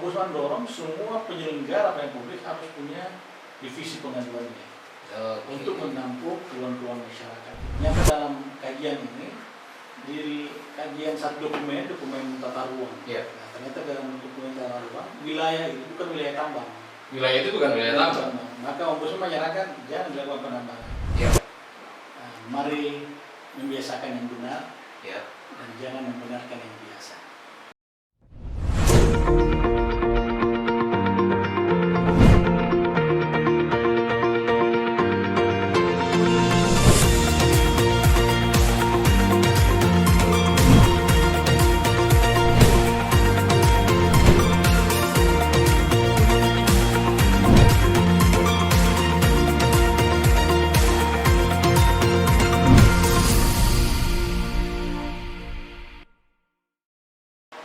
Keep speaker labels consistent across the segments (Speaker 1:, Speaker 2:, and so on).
Speaker 1: Ombudsman dorong semua penyelenggara pelayanan publik harus punya divisi pengaduannya untuk menampung keluhan-keluhan masyarakat. Yang dalam kajian ini, di kajian satu dokumen tata ruang.
Speaker 2: Yeah.
Speaker 1: Nah, ternyata dalam dokumen tata ruang, wilayah itu bukan wilayah tambang.
Speaker 2: Wilayah itu bukan wilayah tambang.
Speaker 1: Maka Ombudsman menyarankan jangan dilakukan penambangan.
Speaker 2: Yeah.
Speaker 1: Nah, mari membiasakan yang benar,
Speaker 2: Yeah.
Speaker 1: dan jangan membenarkan yang biasa.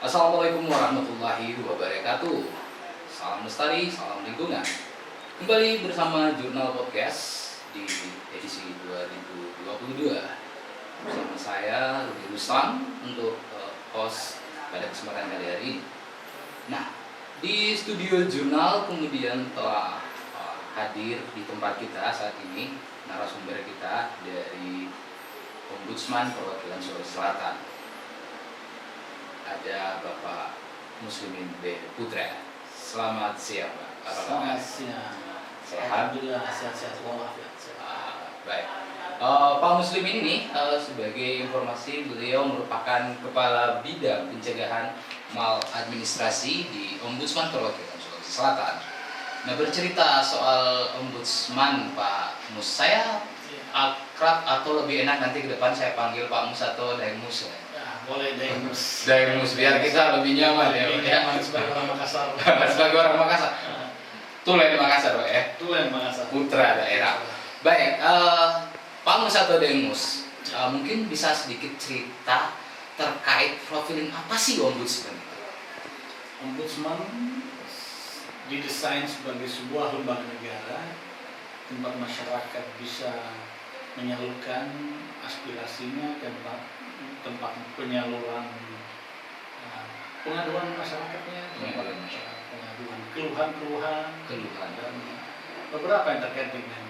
Speaker 2: Assalamualaikum warahmatullahi wabarakatuh. Salam lestari, salam lingkungan. Kembali bersama Jurnal Podcast di edisi 2022. Bersama saya Rudy Rustam untuk host pada kesempatan kali hari ini. Nah, di studio Jurnal kemudian telah hadir di tempat kita saat ini narasumber kita dari Ombudsman Perwakilan Sulawesi Selatan. Ada Bapak Muslimin B. Putra. Selamat siang, Pak.
Speaker 1: Selamat siang.
Speaker 2: Sehat?
Speaker 1: Alhamdulillah, sehat-sehat walafiat.
Speaker 2: Baik. Pak Muslimin ini sebagai informasi beliau merupakan Kepala Bidang Pencegahan Maladministrasi di Ombudsman Perwakilan Sulawesi Selatan. Nah, bercerita soal Ombudsman Pak Mus, saya akrab atau lebih enak nanti ke depan saya panggil Pak Mus atau Daeng Mus.
Speaker 1: Boleh Daeng-Mus.
Speaker 2: Daeng-Mus biar kita lebih nyaman ya.
Speaker 1: Lebih nyaman sebagai orang Makassar.
Speaker 2: Sebagai orang Makassar. Tulen Makassar, Pak ya.
Speaker 1: Tulen Makassar.
Speaker 2: Putra daerah. Baik, Pak Mus atau Daeng-Mus, mungkin bisa sedikit cerita terkait profiling apa sih Ombudsman itu?
Speaker 1: Ombudsman didesain sebagai sebuah lembaga negara tempat masyarakat bisa menyalurkan aspirasinya, tempat penyaluran pengaduan masyarakatnya, pengaduan keluhan dan beberapa yang terkait dengan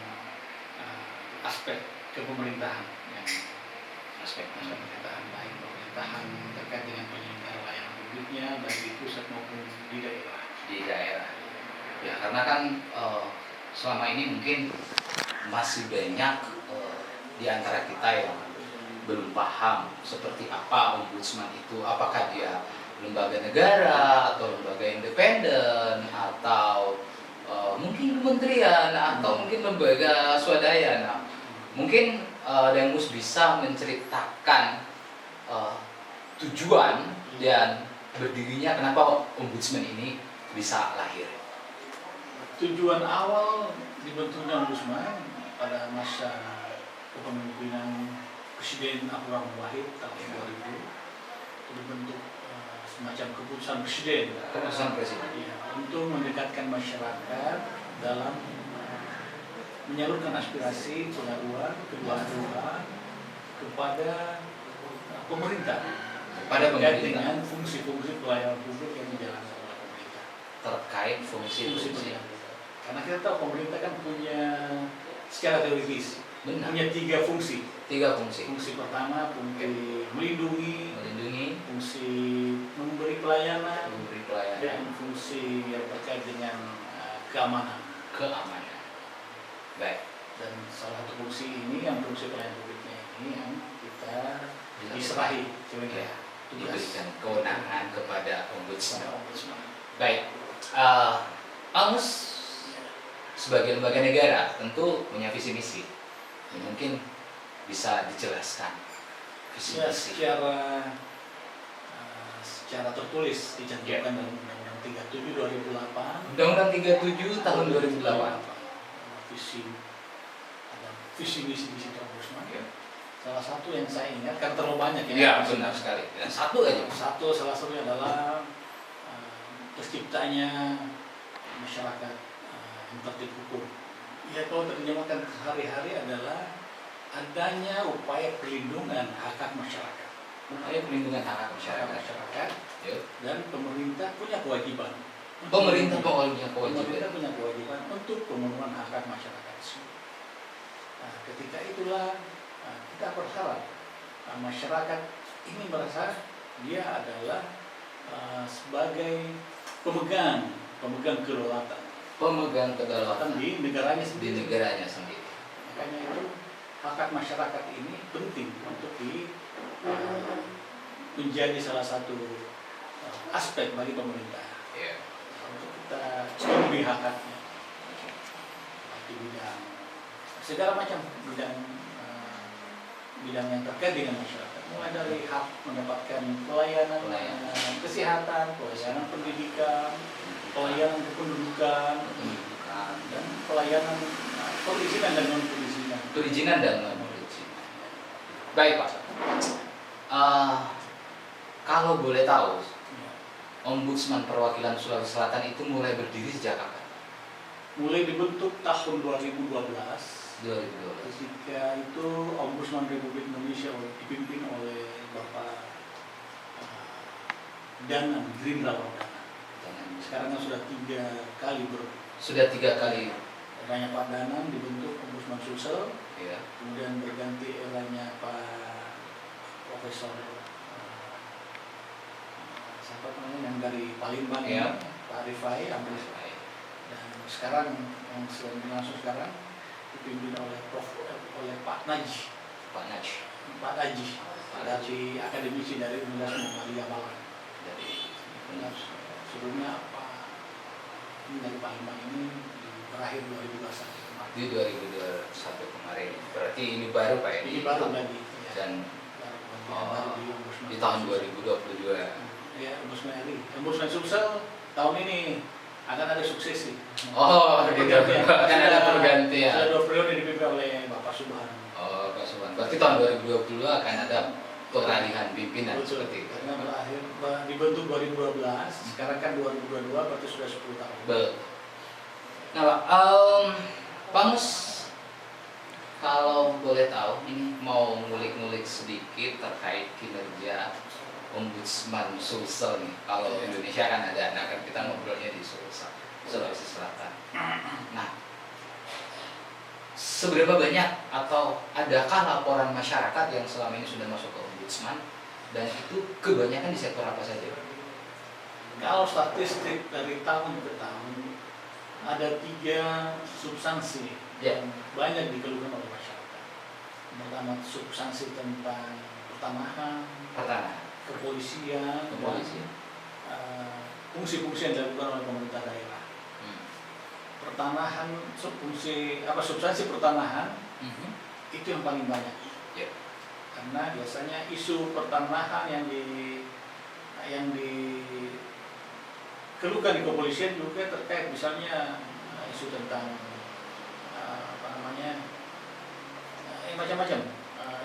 Speaker 1: aspek kepemerintahan, aspek pemerintahan, baik pemerintahan terkait dengan penyelenggara layanan publiknya baik di pusat maupun di daerah.
Speaker 2: Di daerah. Ya, karena kan selama ini mungkin masih banyak di antara kita yang belum paham seperti apa Ombudsman itu, apakah dia lembaga negara atau lembaga independen atau mungkin kementerian atau mungkin lembaga swadaya. Nah, mungkin Daeng-Mus bisa menceritakan tujuan dan berdirinya kenapa Ombudsman ini bisa lahir.
Speaker 1: Tujuan awal dibentuknya Ombudsman pada masa kepemimpinan Presiden Abdurrahman Wahid tahun 2000 itu dibentuk semacam keputusan presiden untuk mendekatkan masyarakat dalam menyalurkan aspirasi pengaduan kepada pemerintah terkait dengan fungsi-fungsi pelayanan publik yang dijalankan oleh pemerintah.
Speaker 2: Terkait fungsi-fungsi.
Speaker 1: Karena kita tahu pemerintah kan punya secara teoritis punya tiga fungsi. Fungsi pertama fungsi melindungi, fungsi memberi pelayanan, dan fungsi yang terkait dengan keamanan.
Speaker 2: Baik.
Speaker 1: Dan salah satu fungsi ini yang fungsi pelayanan publiknya ini yang kita diserahi
Speaker 2: diberikan kewenangan kepada Ombudsman. Baik. Amos sebagai lembaga negara tentu punya visi misi. Mungkin bisa dijelaskan visi misi.
Speaker 1: Secara tertulis dicantumkan dalam Undang-Undang 37 2008.
Speaker 2: Undang-Undang 37 tahun 2008.
Speaker 1: Visi misi Ombudsman. Salah satu yang saya ingat kan terlalu banyak ya.
Speaker 2: Iya, benar sekali. Dan satu aja.
Speaker 1: Salah satunya adalah terciptanya masyarakat yang tertib hukum. Ya, kalau terjemahkan sehari-hari adalah adanya upaya perlindungan hak masyarakat.
Speaker 2: Upaya perlindungan hak masyarakat.
Speaker 1: Dan pemerintah punya kewajiban
Speaker 2: Pemerintah punya kewajiban.
Speaker 1: Pemerintah punya kewajiban untuk pemenuhan hak masyarakat semua. Nah, ketika itulah kita berharap masyarakat ini merasa dia adalah sebagai pemegang kedaulatan di negaranya sendiri. Makanya itu hak masyarakat ini penting untuk menjadi salah satu aspek bagi pemerintah.
Speaker 2: Yeah.
Speaker 1: Untuk kita penuhi hak-haknya di bidang segala macam bidang yang terkait dengan masyarakat, mulai dari hak mendapatkan pelayanan kesehatan, pelayanan pendidikan, pelayanan kependudukan, dan pelayanan perizinan dan non perizinan.
Speaker 2: Baik Pak. Kalau boleh tahu, Ombudsman Perwakilan Sulawesi Selatan itu mulai berdiri sejak kapan?
Speaker 1: Mulai dibentuk tahun 2012. Ketika itu Ombudsman Republik Indonesia dipimpin oleh Bapak Danan, Gerindra Danan. Sekarang kan sudah tiga kali eranya Pak Danan dibentuk Ombudsman Sulsel,
Speaker 2: ya.
Speaker 1: Kemudian berganti eranya Pak Profesor siapa namanya yang dari Palembang,
Speaker 2: ya.
Speaker 1: Pak Rifai, dan sekarang yang sedang berlangsung sekarang dipimpin oleh Pak Naji dari akademisi dari Universitas Muhammadiyah Malang. Sebelumnya Pak ini dari Palembang ini berakhir 2021
Speaker 2: di 2021 kemarin. Berarti ini baru Pak ya?
Speaker 1: Ini baru lagi.
Speaker 2: Dan
Speaker 1: baru
Speaker 2: di tahun 2022.
Speaker 1: Ya, Ombudsman Sulsel tahun ini akan ada suksesi.
Speaker 2: Oh, gitu. Akan ada pergantian.
Speaker 1: Sudah 2 periode dipimpin oleh Bapak Subhan.
Speaker 2: Oh, Pak Subhan. Berarti tahun 2022 akan ada peralihan pimpinan.
Speaker 1: Betul,
Speaker 2: seperti itu.
Speaker 1: karena berakhir dibentuk 2012, sekarang kan 2022 berarti sudah 10 tahun.
Speaker 2: Betul. Nah, Pak Mus, kalau boleh tahu, ini mau ngulik-ngulik sedikit terkait kinerja Ombudsman Sulsel nih. Kalau Indonesia kan ada, nah kan kita ngobrolnya di Sulsel, Sulawesi Selatan. Nah, seberapa banyak atau adakah laporan masyarakat yang selama ini sudah masuk ke Ombudsman, dan itu kebanyakan di sektor apa saja?
Speaker 1: Kalau statistik dari tahun ke tahun ada 3 substansi yang banyak dikeluhkan oleh masyarakat. Pertama, substansi tentang pertanahan, kepolisian, fungsi-fungsi yang dilakukan oleh pemerintah daerah. Pertanahan, substansi pertanahan itu yang paling banyak. Karena biasanya isu pertanahan yang dikeluhkan di kepolisian juga terkait misalnya isu tentang macam-macam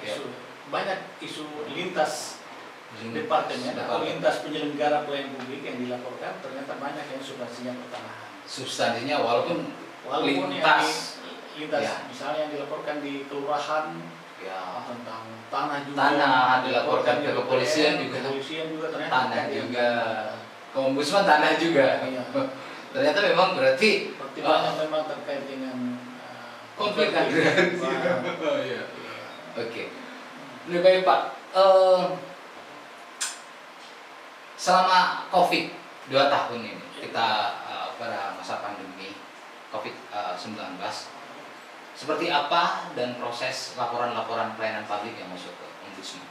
Speaker 1: isu. Banyak isu lintas departemen atau lintas penyelenggara pelayanan publik yang dilaporkan, ternyata banyak yang substansinya pertanahan.
Speaker 2: Substansinya walaupun
Speaker 1: lintas
Speaker 2: ya.
Speaker 1: Misalnya yang dilaporkan di kelurahan
Speaker 2: ya,
Speaker 1: tentang tanah juga,
Speaker 2: dilaporkan ke kepolisian juga
Speaker 1: ternyata
Speaker 2: tanah juga, ke Ombudsman tanah juga.
Speaker 1: Iya.
Speaker 2: Ternyata memang berarti
Speaker 1: pertimbangan memang terkait dengan
Speaker 2: konflik agraria. Oh iya. Oke. Lebih baik Pak. Selama COVID 2 tahun ini kita pada masa pandemi COVID-19, seperti apa dan proses laporan-laporan pelayanan publik yang masuk ke Ombudsman?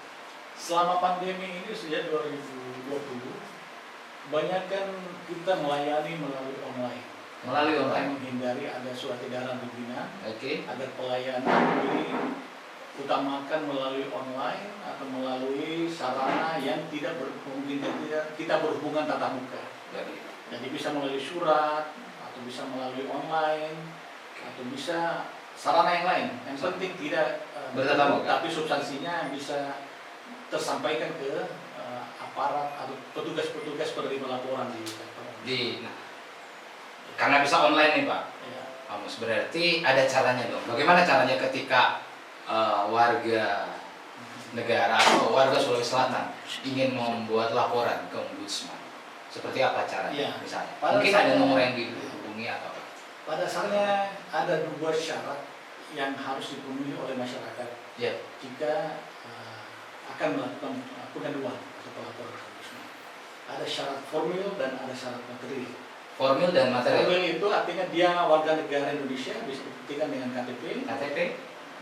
Speaker 1: Selama pandemi ini sejak 2020, banyakkan kita melayani melalui online. Menghindari ada surat edaran pimpinan, agar pelayanan diutamakan melalui online atau melalui sarana yang tidak kita berhubungan tatap muka. Jadi bisa melalui surat, atau bisa melalui online, atau bisa sarana yang lain. Yang penting tidak
Speaker 2: bertatap muka,
Speaker 1: tapi substansinya bisa tersampaikan ke aparat atau petugas-petugas penerima laporan
Speaker 2: karena bisa online nih Pak.
Speaker 1: Ya.
Speaker 2: Berarti ada caranya dong. Bagaimana caranya ketika warga negara atau warga Sulawesi Selatan ingin membuat laporan ke Ombudsman? Seperti apa caranya
Speaker 1: Iya.
Speaker 2: misalnya?
Speaker 1: Pada
Speaker 2: Mungkin ada
Speaker 1: dasarnya-
Speaker 2: nomor yang dihubungi atau apa?
Speaker 1: Pada dasarnya ada dua syarat yang harus dipenuhi oleh masyarakat
Speaker 2: Ya.
Speaker 1: jika akan melakukan pengaduan atau pelaporan ke ombudsman. Ada syarat formil dan ada syarat material.
Speaker 2: Formil dan material.
Speaker 1: Formil itu artinya dia warga negara Indonesia, bisa dibuktikan dengan KTP,
Speaker 2: KTP,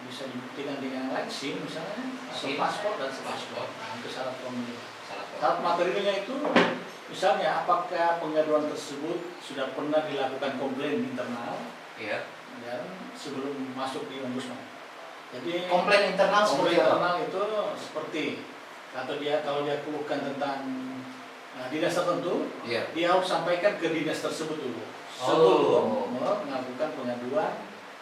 Speaker 1: bisa dibuktikan dengan lain SIM misalnya, atau
Speaker 2: SIM,
Speaker 1: paspor dan
Speaker 2: paspor.
Speaker 1: sebagainya. Nah, itu syarat formil.
Speaker 2: salah satu.
Speaker 1: Syarat materialnya itu misalnya apakah pengaduan tersebut sudah pernah dilakukan komplain internal
Speaker 2: Iya.
Speaker 1: dan sebelum masuk di ombudsman. Jadi
Speaker 2: Komplain internal
Speaker 1: komplain
Speaker 2: seperti apa?
Speaker 1: internal itu seperti kalau dia keluhkan tentang dinas tertentu,
Speaker 2: Iya.
Speaker 1: dia harus sampaikan ke dinas tersebut dulu
Speaker 2: Oh.
Speaker 1: sebelum melakukan pengaduan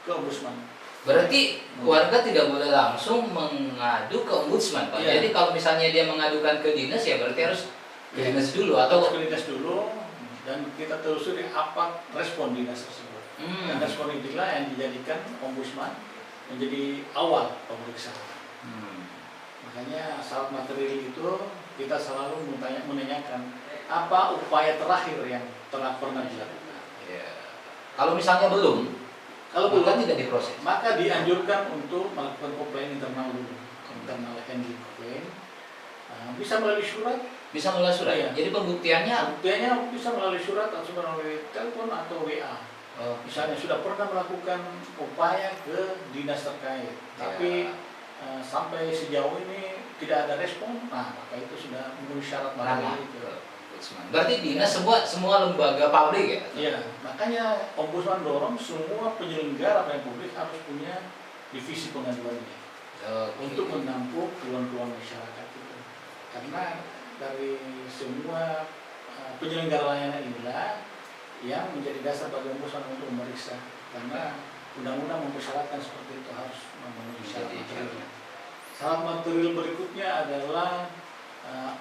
Speaker 1: ke ombudsman.
Speaker 2: Berarti warga tidak boleh langsung mengadu ke ombudsman, Pak.
Speaker 1: Iya.
Speaker 2: Jadi kalau misalnya dia mengadukan ke dinas ya berarti harus ke
Speaker 1: Iya.
Speaker 2: dinas dulu atau
Speaker 1: Ke dinas dulu dan kita telusuri apa respon dinas tersebut. Dan respon inilah yang dijadikan ombudsman menjadi awal pemeriksaan. Makanya syarat material itu kita selalu menanyakan apa upaya terakhir yang telah pernah dilakukan.
Speaker 2: Ya. Kalau misalnya belum,
Speaker 1: Kalau
Speaker 2: maka
Speaker 1: belum,
Speaker 2: tidak diproses.
Speaker 1: maka dianjurkan untuk melakukan komplain internal dulu, internal handling komplain. Bisa melalui surat,
Speaker 2: Bisa melalui surat.
Speaker 1: Iya.
Speaker 2: Jadi pembuktiannya
Speaker 1: buktinya bisa melalui surat atau melalui telepon atau WA. Misalnya sudah pernah melakukan upaya ke dinas terkait, tapi sampai sejauh ini tidak ada respon, nah maka itu sudah memenuhi syarat
Speaker 2: ranah
Speaker 1: material itu.
Speaker 2: ke ombudsman. Berarti dinas semua lembaga publik ya?
Speaker 1: Iya, makanya ombudsman dorong semua penyelenggara pelayanan publik harus punya divisi pengaduannya untuk menampung keluhan-keluhan masyarakat itu. Karena dari semua penyelenggara layanan inilah yang menjadi dasar bagi ombudsman untuk memeriksa. Karena undang-undang mempersyaratkan seperti itu harus memenuhi syarat material. Syarat material berikutnya adalah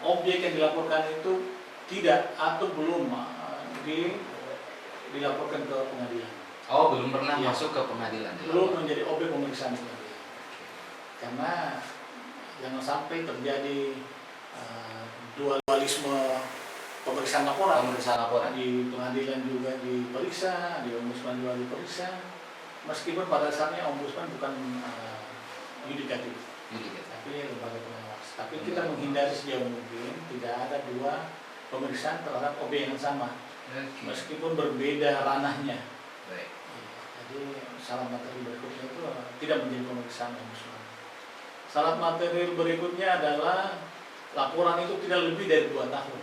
Speaker 1: objek yang dilaporkan itu tidak atau belum dilaporkan ke pengadilan.
Speaker 2: Oh, belum pernah
Speaker 1: Iya.
Speaker 2: masuk ke pengadilan.
Speaker 1: Belum menjadi objek pemeriksaan di pengadilan. Karena jangan sampai terjadi dualisme pemeriksaan laporan.
Speaker 2: Pemeriksaan laporan.
Speaker 1: Di pengadilan juga diperiksa, di ombudsman juga diperiksa. Meskipun pada dasarnya ombudsman bukan yudikatif, tapi lembaga pengawas. Tapi kita menghindari sejauh mungkin tidak ada dua pemeriksaan terhadap objek yang sama, meskipun berbeda ranahnya.
Speaker 2: Baik.
Speaker 1: Jadi syarat material berikutnya itu tidak menjadi pemeriksaan ombudsman. Syarat material berikutnya adalah laporan itu tidak lebih dari 2 tahun.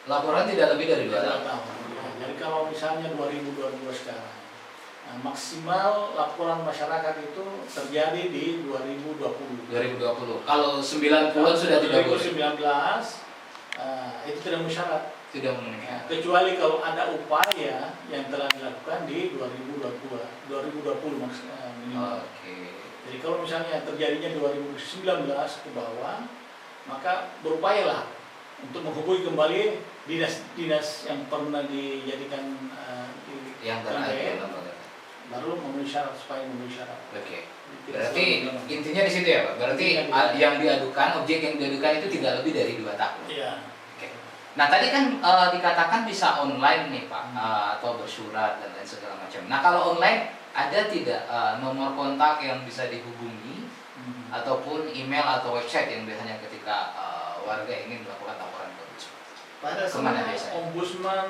Speaker 2: Laporan tidak lebih dari 2 tahun.
Speaker 1: Ya, jadi kalau misalnya 2022 sekarang, maksimal laporan masyarakat itu terjadi di 2020.
Speaker 2: 2020. Kalau 90-an sudah tidak boleh.
Speaker 1: 2019 itu tidak mensyarat.
Speaker 2: Tidak memenuhi.
Speaker 1: Nah, kecuali kalau ada upaya yang telah dilakukan di 2020 maksudnya minimal.
Speaker 2: Oke.
Speaker 1: Jadi kalau misalnya terjadinya 2019 ke bawah, maka berupayalah untuk menghubungi kembali dinas-dinas yang pernah dijadikan
Speaker 2: Yang
Speaker 1: terkait,
Speaker 2: terakhir lembaga.
Speaker 1: baru memenuhi syarat supaya memenuhi syarat.
Speaker 2: Oke.
Speaker 1: Kita
Speaker 2: Berarti
Speaker 1: selalu bilang,
Speaker 2: intinya di situ ya, Pak. Berarti yang diadukan, objek yang diadukan itu tidak lebih dari 2 tahun.
Speaker 1: iya.
Speaker 2: Oke. Nah, tadi kan dikatakan bisa online nih, Pak, atau bersurat dan lain segala macam. Nah, kalau online ada tidak nomor kontak yang bisa dihubungi ataupun email atau website yang biasanya ketika warga ingin melakukan laporan ke ombudsman?
Speaker 1: Pada
Speaker 2: Kemana
Speaker 1: dasarnya
Speaker 2: biasanya?
Speaker 1: ombudsman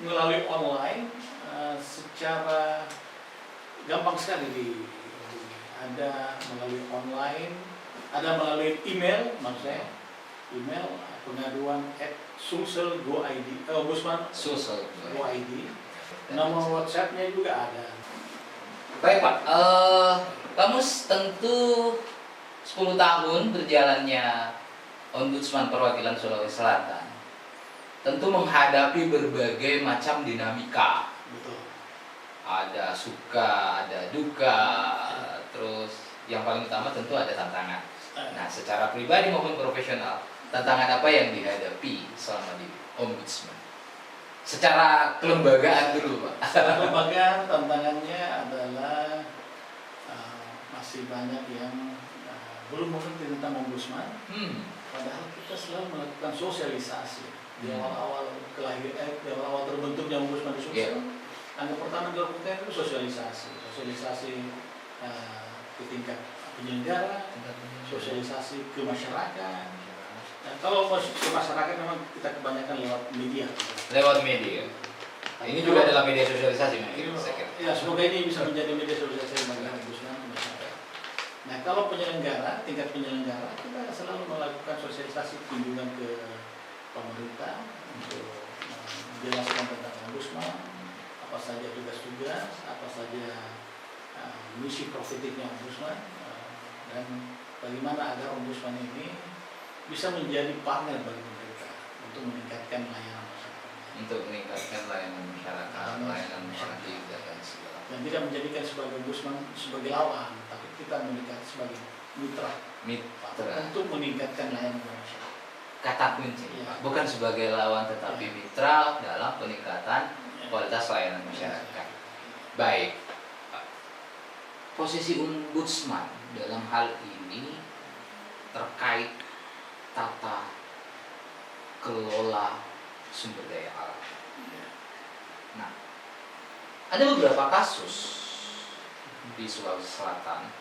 Speaker 1: melalui online secara gampang sekali ada melalui online, ada melalui email, maksudnya email pengaduan @sulsel.go.id, ombudsman
Speaker 2: Sosial.
Speaker 1: .go.id. Nomor WhatsApp-nya juga ada.
Speaker 2: Baik, Pak. Kamus tentu 10 tahun berjalannya Ombudsman Perwakilan Sulawesi Selatan tentu menghadapi berbagai macam dinamika.
Speaker 1: Betul.
Speaker 2: Ada suka, ada duka, terus yang paling utama tentu ada tantangan. Nah, secara pribadi maupun profesional, tantangan apa yang dihadapi selama di Ombudsman? Secara kelembagaan dulu, Pak.
Speaker 1: Secara kelembagaan tantangannya adalah masih banyak yang belum mengerti tentang ombudsman. Padahal kita selalu melakukan sosialisasi di awal-awal di awal-awal terbentuknya ombudsman di Sulsel. Yang pertama dilakukan itu sosialisasi ke tingkat penyelenggara, sosialisasi ke masyarakat. Dan kalau ke masyarakat memang kita kebanyakan lewat media.
Speaker 2: Lewat media. Ini juga adalah media sosialisasi, saya kira.
Speaker 1: Ya, semoga ini bisa menjadi media sosialisasi bagi ombudsman ke masyarakat. Nah, kalau penyelenggara, tingkat penyelenggara, kita selalu melakukan sosialisasi kunjungan ke pemerintah untuk menjelaskan tentang ombudsman, apa saja tugas-tugas, apa saja misi profetiknya ombudsman, dan bagaimana agar ombudsman ini bisa menjadi partner bagi pemerintah untuk meningkatkan layanan masyarakat.
Speaker 2: Untuk meningkatkan layanan masyarakat, layanan masyarakat dan segala.
Speaker 1: Dan tidak menjadikan sebagai ombudsman sebagai lawan, tapi kita meningkat sebagai mitra untuk meningkatkan layanan masyarakat.
Speaker 2: Kata kunci, bukan sebagai lawan tetapi mitra dalam peningkatan kualitas layanan masyarakat. Baik, posisi ombudsman dalam hal ini terkait tata kelola sumber daya alam. Nah, ada beberapa kasus di Sulawesi Selatan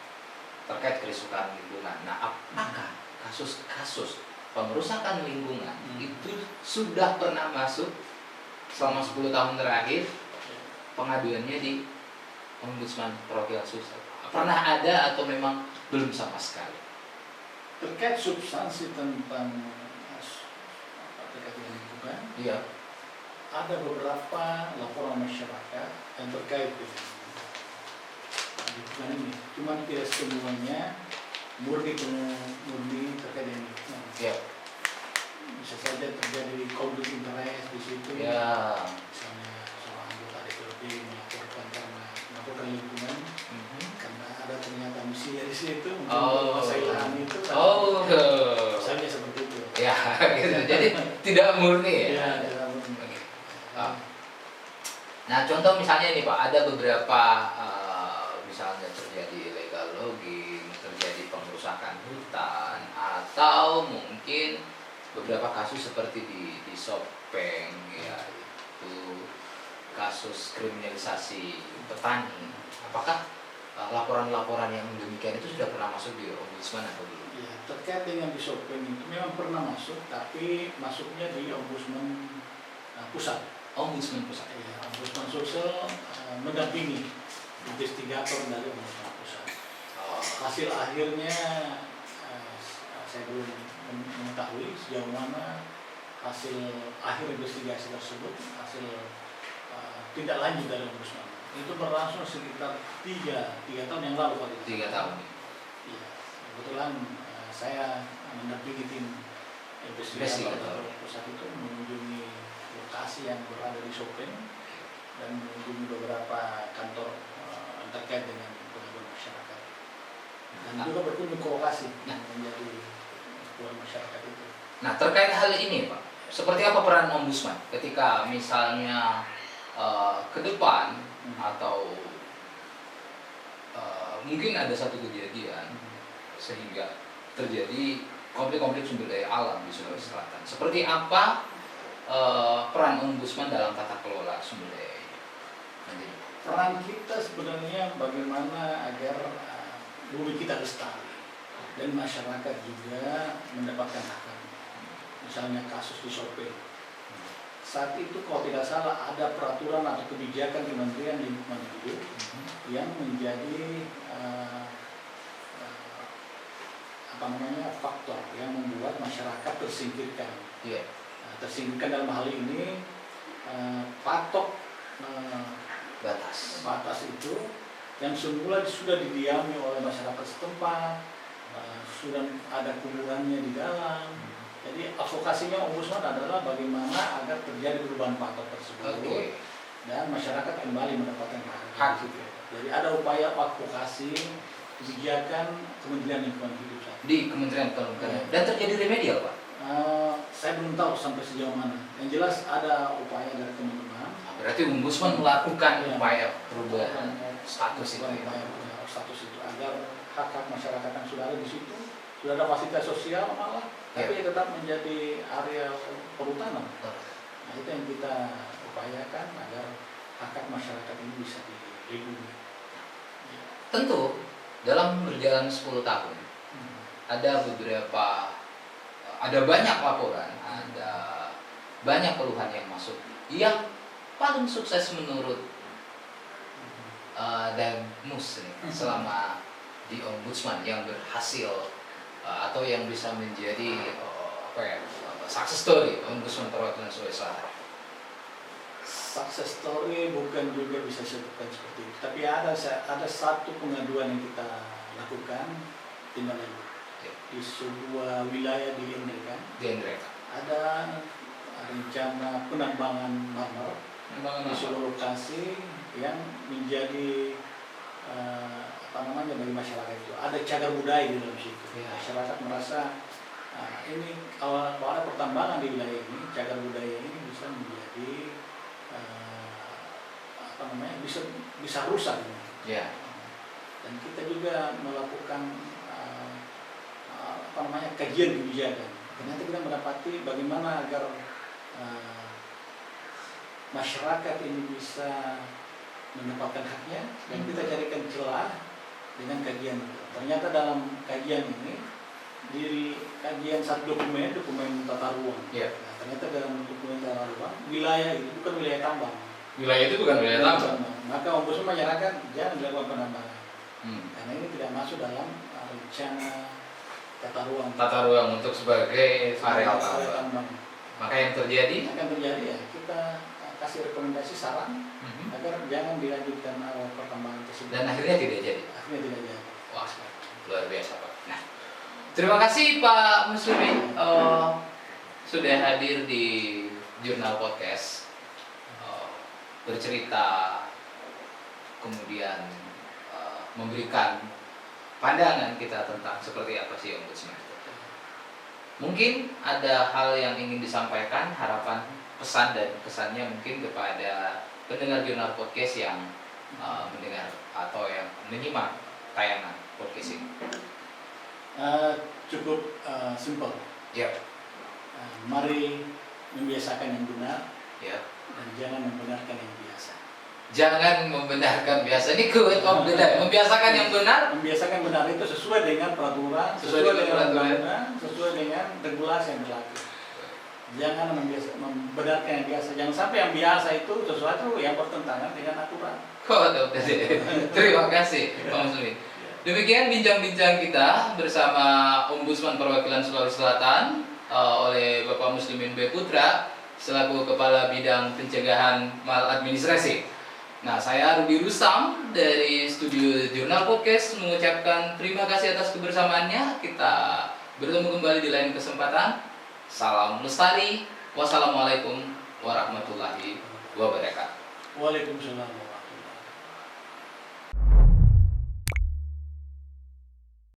Speaker 2: terkait kerusakan lingkungan. Nah, apakah kasus-kasus pengerusakan lingkungan itu sudah pernah masuk selama 10 tahun terakhir pengaduannya di Ombudsman Perwakilan Sulsel? Pernah ada atau memang belum sama sekali?
Speaker 1: Terkait substansi tentang terkait dengan lingkungan, ada beberapa laporan masyarakat yang terkait dengan lingkungan ini. Cuma tidak semuanya murni terkait dengan lingkungan. Bisa saja terjadi konflik interest di situ. Misalnya seorang anggota DPRD melaporkan karena melaporkan lingkungan, karena ada ternyata misi di situ untuk menguasai lahan itu. Misalnya seperti itu.
Speaker 2: Ya, gitu. Jadi tidak murni ya.
Speaker 1: Tidak murni.
Speaker 2: Nah, contoh misalnya ini Pak, ada beberapa misalnya terjadi illegal logging, terjadi pengrusakan hutan, atau mungkin beberapa kasus seperti di Sopeng, ya itu kasus kriminalisasi petani. Apakah laporan-laporan yang demikian itu sudah pernah masuk di Ombudsman atau belum?
Speaker 1: Ya, terkait dengan di Sopeng itu memang pernah masuk, tapi masuknya di Ombudsman pusat.
Speaker 2: Ombudsman pusat.
Speaker 1: Ya, Ombudsman Sulsel mendampingi investigator dari Ombudsman pusat. Hasil akhirnya saya belum mengetahui sejauh mana hasil akhir investigasi tersebut, hasil tindak lanjut dari Ombudsman. Itu berlangsung sekitar 3 tahun yang lalu Pak.
Speaker 2: 3 tahun.
Speaker 1: Iya, kebetulan saya mendampingi tim investigator pusat itu mengunjungi lokasi yang berada di Sopeng dan mengunjungi beberapa kantor terkait dengan pengaduan masyarakat dan juga berkunjung ke lokasi yang menjadi keluhan masyarakat itu.
Speaker 2: Nah, terkait hal ini Pak, seperti apa peran Ombudsman ketika misalnya ke depan atau mungkin ada satu kejadian sehingga terjadi konflik-konflik sumber daya alam di Sulawesi Selatan. Seperti apa peran Ombudsman dalam tata kelola sumber daya ini?
Speaker 1: Peran kita sebenarnya bagaimana agar bumi kita lestari dan masyarakat juga mendapatkan hak-haknya. Misalnya kasus di Sopeng. Saat itu kalau tidak salah ada peraturan atau kebijakan Kementerian Lingkungan Hidup yang menjadi faktor yang membuat masyarakat tersingkirkan. Tersingkirkan dalam hal ini patok batas itu yang semula sudah didiami oleh masyarakat setempat, sudah ada kuburannya di dalam. Jadi advokasinya Ombudsman adalah bagaimana agar terjadi perubahan patok tersebut dan masyarakat kembali mendapatkan hak. Jadi ada upaya advokasi kebijakan Kementerian Lingkungan Hidup
Speaker 2: di Kementerian Lingkungan Hidup. Dan terjadi remedial Pak?
Speaker 1: Saya belum tahu sampai sejauh mana. Yang jelas ada upaya dari teman-teman.
Speaker 2: Berarti Ombudsman melakukan upaya perubahan status itu.
Speaker 1: Upaya status itu agar hak-hak masyarakat yang sudah ada di situ sudah ada fasilitas sosial malah, tapi tetap menjadi area perhutanan. Nah itu yang kita upayakan agar hak masyarakat ini bisa dilindungi.
Speaker 2: Tentu dalam berjalan 10 tahun ada banyak laporan, ada banyak keluhan yang masuk. Yang paling sukses menurut dan Mus nih, selama di Ombudsman yang berhasil atau yang bisa menjadi success story Ombudsman perwakilan Sulawesi Selatan.
Speaker 1: Success story bukan juga bisa disebutkan seperti itu, tapi ada satu pengaduan yang kita lakukan tindak lanjut di sebuah wilayah di Indreka. Ada rencana penambangan marmer di seluruh lokasi yang menjadi bagi masyarakat itu. Ada cagar budaya di dalam situ. Masyarakat merasa ini kalau ada pertambangan di wilayah ini, cagar budaya ini bisa menjadi bisa rusak. Dan kita juga melakukan kajian kebijakan. Ternyata kita mendapati bagaimana agar masyarakat ini bisa mendapatkan haknya, dan kita carikan celah dengan kajian itu. Ternyata dalam kajian ini, di kajian satu dokumen tata ruang. Nah, ternyata dalam dokumen tata ruang, wilayah itu bukan wilayah tambang.
Speaker 2: Wilayah itu bukan wilayah tambang.
Speaker 1: Maka Ombudsman menyarankan jangan dilakukan penambangan. Karena ini tidak masuk dalam rencana tata ruang
Speaker 2: untuk sebagai area tambang. Maka yang terjadi
Speaker 1: ya kita kasih rekomendasi saran agar jangan dilanjutkan pertambangan tersebut.
Speaker 2: Dan akhirnya tidak jadi. Wah, luar biasa Pak. Nah, terima kasih Pak Muslimin sudah hadir di Jurnal Podcast, bercerita, kemudian memberikan pandangan kita tentang seperti apa sih Ombudsman. Mungkin ada hal yang ingin disampaikan, harapan, pesan dan kesannya mungkin kepada pendengar Jurnal Podcast yang mendengar atau yang menyimak tayangan podcast ini.
Speaker 1: Cukup simpel. Mari membiasakan yang benar, dan jangan membenarkan yang biasa.
Speaker 2: Jangan membenarkan biasa. Ini quote of the day. Membiasakan yang benar.
Speaker 1: Membiasakan benar itu sesuai dengan peraturan, sesuai dengan undang-undang, sesuai dengan regulasi yang berlaku. Jangan membenarkan yang biasa. Jangan sampai yang biasa itu sesuatu yang bertentangan dengan aturan.
Speaker 2: Quote of the day. Terima kasih Pak Muslimin. Demikian bincang-bincang kita bersama Ombudsman Perwakilan Sulawesi Selatan oleh Bapak Muslimin B. Putra selaku Kepala Bidang Pencegahan Maladministrasi. Nah, saya Rudi Rustam dari studio Jurnal Podcast mengucapkan terima kasih atas kebersamaannya. Kita bertemu kembali di lain kesempatan. Salam lestari. Wassalamualaikum warahmatullahi wabarakatuh.
Speaker 1: Waalaikumsalam.